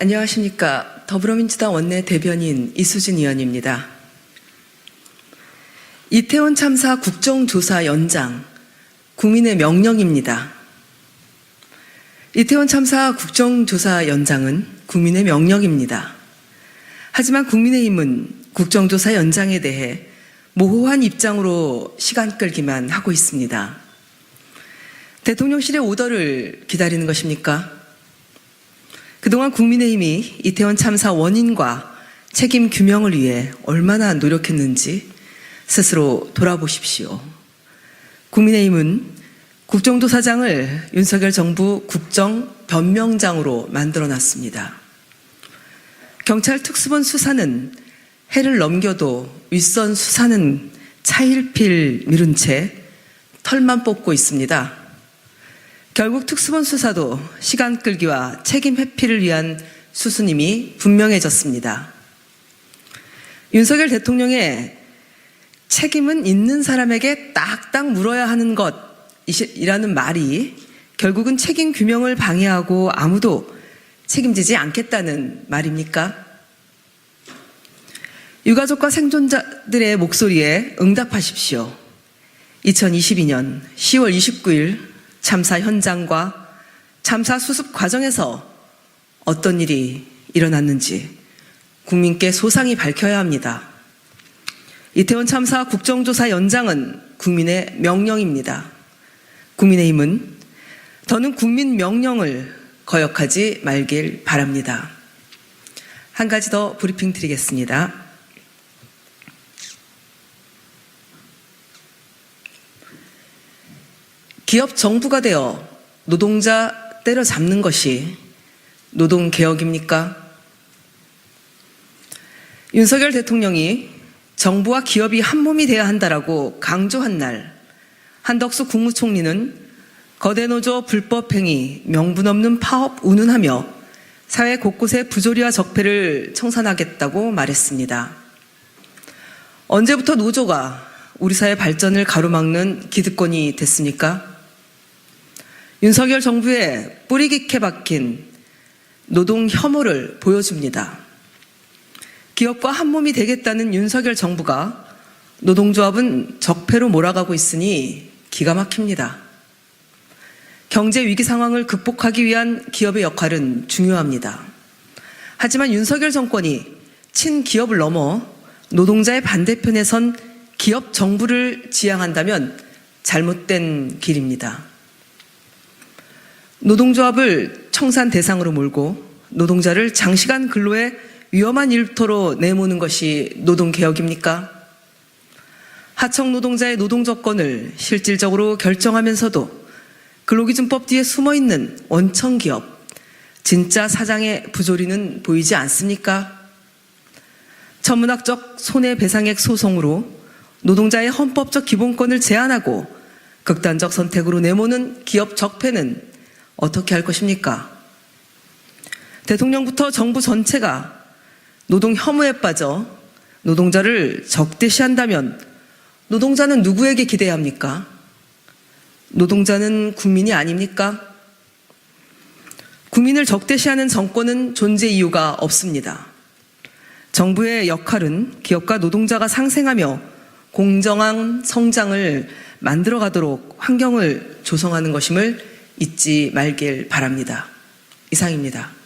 안녕하십니까. 더불어민주당 원내 대변인 이수진 의원입니다. 이태원 참사 국정조사 연장, 국민의 명령입니다. 이태원 참사 국정조사 연장은 국민의 명령입니다. 하지만 국민의힘은 국정조사 연장에 대해 모호한 입장으로 시간 끌기만 하고 있습니다. 대통령실의 오더를 기다리는 것입니까? 그동안 국민의힘이 이태원 참사 원인과 책임 규명을 위해 얼마나 노력했는지 스스로 돌아보십시오. 국민의힘은 국정조사장을 윤석열 정부 국정변명장으로 만들어놨습니다. 경찰 특수본 수사는 해를 넘겨도 윗선 수사는 차일피일 미룬 채 털만 뽑고 있습니다. 결국 특수본 수사도 시간 끌기와 책임 회피를 위한 수순임이 분명해졌습니다. 윤석열 대통령의 책임은 있는 사람에게 딱딱 물어야 하는 것이라는 말이 결국은 책임 규명을 방해하고 아무도 책임지지 않겠다는 말입니까? 유가족과 생존자들의 목소리에 응답하십시오. 2022년 10월 29일 참사 현장과 참사 수습 과정에서 어떤 일이 일어났는지 국민께 소상히 밝혀야 합니다. 이태원 참사 국정조사 연장은 국민의 명령입니다. 국민의힘은 더는 국민 명령을 거역하지 말길 바랍니다. 한 가지 더 브리핑 드리겠습니다. 기업 정부가 되어 노동자 때려잡는 것이 노동개혁입니까? 윤석열 대통령이 정부와 기업이 한몸이 돼야 한다라고 강조한 날, 한덕수 국무총리는 거대 노조 불법행위, 명분 없는 파업 운운하며 사회 곳곳의 부조리와 적폐를 청산하겠다고 말했습니다. 언제부터 노조가 우리 사회 발전을 가로막는 기득권이 됐습니까? 윤석열 정부의 뿌리 깊게 박힌 노동 혐오를 보여줍니다. 기업과 한몸이 되겠다는 윤석열 정부가 노동조합은 적폐로 몰아가고 있으니 기가 막힙니다. 경제 위기 상황을 극복하기 위한 기업의 역할은 중요합니다. 하지만 윤석열 정권이 친기업을 넘어 노동자의 반대편에 선 기업 정부를 지향한다면 잘못된 길입니다. 노동조합을 청산 대상으로 몰고 노동자를 장시간 근로에 위험한 일터로 내모는 것이 노동개혁입니까? 하청 노동자의 노동조건을 실질적으로 결정하면서도 근로기준법 뒤에 숨어있는 원청기업, 진짜 사장의 부조리는 보이지 않습니까? 천문학적 손해배상액 소송으로 노동자의 헌법적 기본권을 제한하고 극단적 선택으로 내모는 기업 적폐는 어떻게 할 것입니까? 대통령부터 정부 전체가 노동 혐오에 빠져 노동자를 적대시한다면 노동자는 누구에게 기대야 합니까? 노동자는 국민이 아닙니까? 국민을 적대시하는 정권은 존재 이유가 없습니다. 정부의 역할은 기업과 노동자가 상생하며 공정한 성장을 만들어가도록 환경을 조성하는 것임을 잊지 말길 바랍니다. 이상입니다.